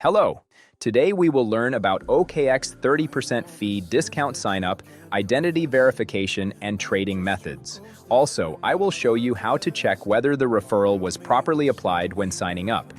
Hello! Today we will learn about OKX 30% fee discount sign-up, identity verification, and trading methods. Also, I will show you how to check whether the referral was properly applied when signing up.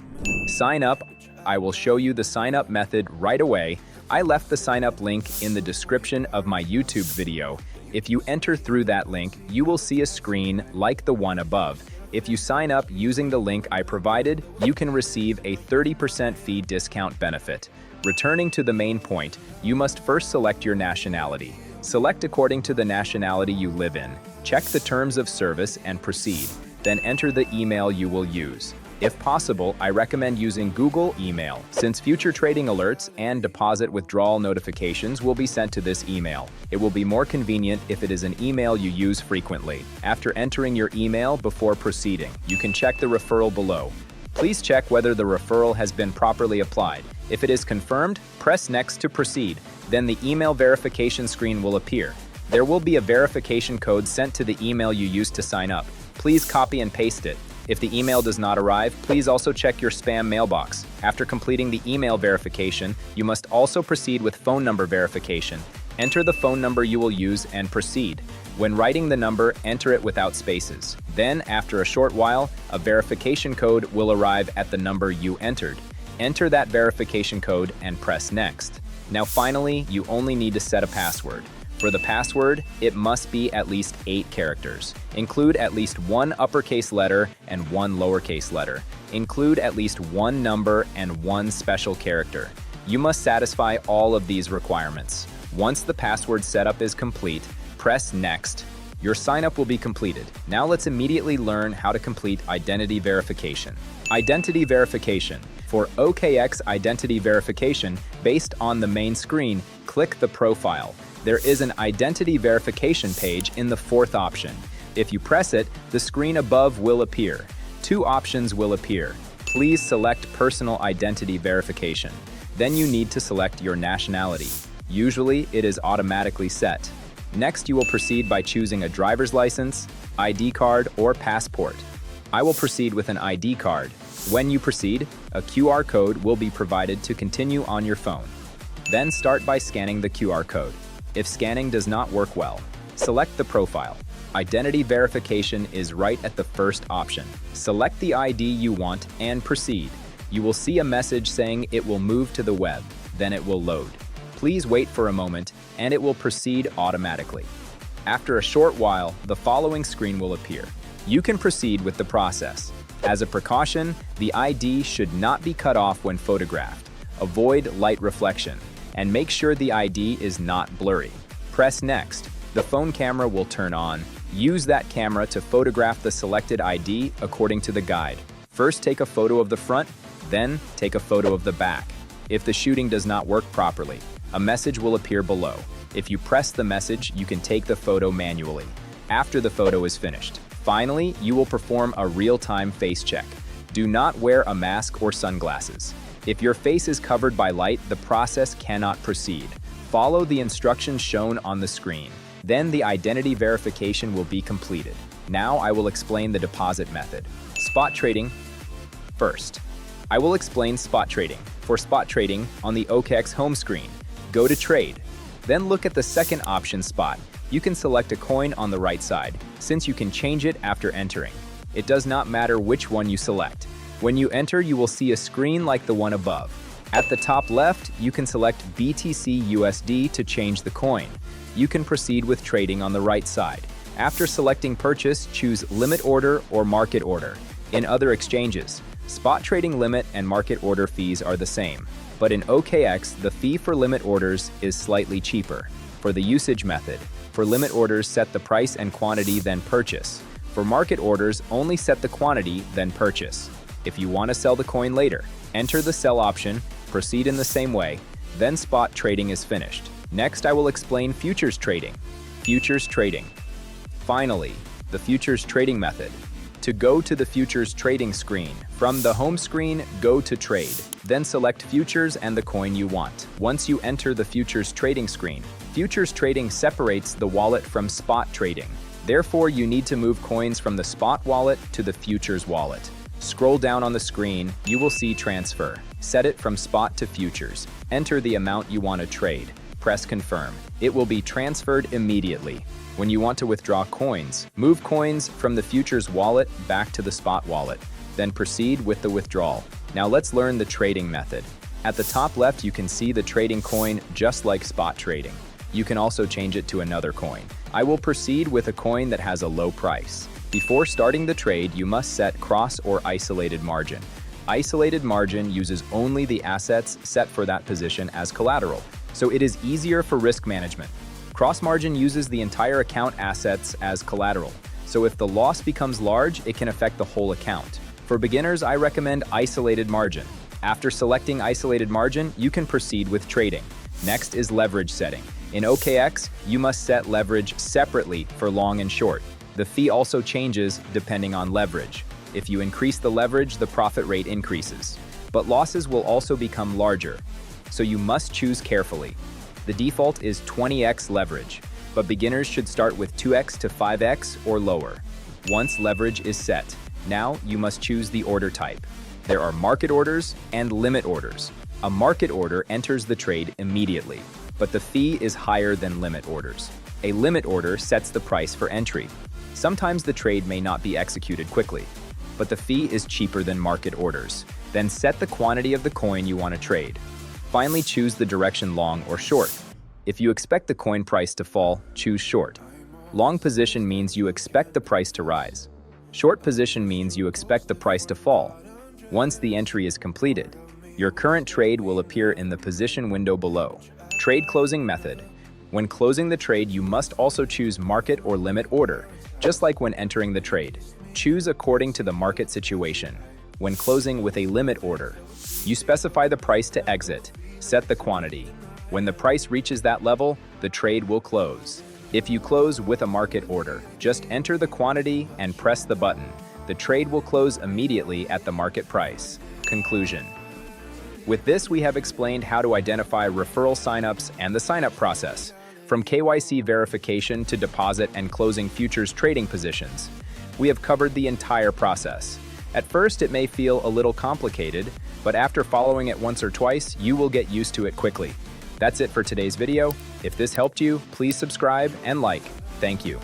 Sign up. I will show you the sign-up method right away. I left the sign-up link in the description of my YouTube video. If you enter through that link, you will see a screen like the one above. If you sign up using the link I provided, you can receive a 30% fee discount benefit. Returning to the main point, you must first select your nationality. Select according to the nationality you live in. Check the terms of service and proceed. Then enter the email you will use. If possible, I recommend using Google email, since future trading alerts and deposit withdrawal notifications will be sent to this email. It will be more convenient if it is an email you use frequently. After entering your email before proceeding, you can check the referral below. Please check whether the referral has been properly applied. If it is confirmed, press Next to proceed. Then the email verification screen will appear. There will be a verification code sent to the email you used to sign up. Please copy and paste it. If the email does not arrive, please also check your spam mailbox. After completing the email verification, you must also proceed with phone number verification. Enter the phone number you will use and proceed. When writing the number, enter it without spaces. Then, after a short while, a verification code will arrive at the number you entered. Enter that verification code and press Next. Now finally, you only need to set a password. For the password, it must be at least 8 characters. Include at least 1 uppercase letter and 1 lowercase letter. Include at least 1 number and 1 special character. You must satisfy all of these requirements. Once the password setup is complete, press Next. Your sign-up will be completed. Now let's immediately learn how to complete identity verification. Identity verification. For OKX identity verification, based on the main screen, click the profile. There is an identity verification page in the 4th option. If you press it, the screen above will appear. 2 options will appear. Please select Personal Identity Verification. Then you need to select your nationality. Usually, it is automatically set. Next, you will proceed by choosing a driver's license, ID card, or passport. I will proceed with an ID card. When you proceed, a QR code will be provided to continue on your phone. Then start by scanning the QR code. If scanning does not work well, select the profile. Identity verification is right at the first option. Select the ID you want and proceed. You will see a message saying it will move to the web, then it will load. Please wait for a moment and it will proceed automatically. After a short while, the following screen will appear. You can proceed with the process. As a precaution, the ID should not be cut off when photographed. Avoid light reflection. And make sure the ID is not blurry. Press Next. The phone camera will turn on. Use that camera to photograph the selected ID according to the guide. First take a photo of the front, then take a photo of the back. If the shooting does not work properly, a message will appear below. If you press the message, you can take the photo manually. After the photo is finished, finally, you will perform a real-time face check. Do not wear a mask or sunglasses. If your face is covered by light, the process cannot proceed. Follow the instructions shown on the screen. Then the identity verification will be completed. Now I will explain the deposit method. Spot trading. First, I will explain spot trading. For spot trading, on the OKX home screen, go to Trade. Then look at the second option, Spot. You can select a coin on the right side, since you can change it after entering. It does not matter which one you select. When you enter, you will see a screen like the one above. At the top left, you can select BTC USD to change the coin. You can proceed with trading on the right side. After selecting Purchase, choose Limit Order or Market Order. In other exchanges, spot trading limit and market order fees are the same. But in OKX, the fee for limit orders is slightly cheaper. For the usage method, for limit orders, set the price and quantity, then purchase. For market orders, only set the quantity, then purchase. If you want to sell the coin later, enter the sell option, proceed in the same way, then spot trading is finished. Next, I will explain futures trading. Futures trading. Finally, the futures trading method. To go to the futures trading screen, from the home screen, go to Trade. Then select futures and the coin you want. Once you enter the futures trading screen, futures trading separates the wallet from spot trading. Therefore, you need to move coins from the spot wallet to the futures wallet. Scroll down on the screen, you will see Transfer. Set it from spot to futures. Enter the amount you want to trade. Press confirm. It will be transferred immediately. When you want to withdraw coins, move coins from the futures wallet back to the spot wallet. Then proceed with the withdrawal. Now let's learn the trading method. At the top left, you can see the trading coin just like spot trading. You can also change it to another coin. I will proceed with a coin that has a low price. Before starting the trade, you must set cross or isolated margin. Isolated margin uses only the assets set for that position as collateral, so it is easier for risk management. Cross margin uses the entire account assets as collateral, so if the loss becomes large, it can affect the whole account. For beginners, I recommend isolated margin. After selecting isolated margin, you can proceed with trading. Next is leverage setting. In OKX, you must set leverage separately for long and short. The fee also changes depending on leverage. If you increase the leverage, the profit rate increases. But losses will also become larger, so you must choose carefully. The default is 20x leverage, but beginners should start with 2x to 5x or lower. Once leverage is set, now you must choose the order type. There are market orders and limit orders. A market order enters the trade immediately, but the fee is higher than limit orders. A limit order sets the price for entry. Sometimes the trade may not be executed quickly, but the fee is cheaper than market orders. Then set the quantity of the coin you want to trade. Finally, choose the direction long or short. If you expect the coin price to fall, choose short. Long position means you expect the price to rise. Short position means you expect the price to fall. Once the entry is completed, your current trade will appear in the position window below. Trade closing method. When closing the trade, you must also choose market or limit order, just like when entering the trade. Choose according to the market situation. When closing with a limit order, you specify the price to exit, set the quantity. When the price reaches that level, the trade will close. If you close with a market order, just enter the quantity and press the button. The trade will close immediately at the market price. Conclusion. With this, we have explained how to identify referral signups and the signup process, from KYC verification to deposit and closing futures trading positions. We have covered the entire process. At first, it may feel a little complicated, but after following it once or twice, you will get used to it quickly. That's it for today's video. If this helped you, please subscribe and like. Thank you.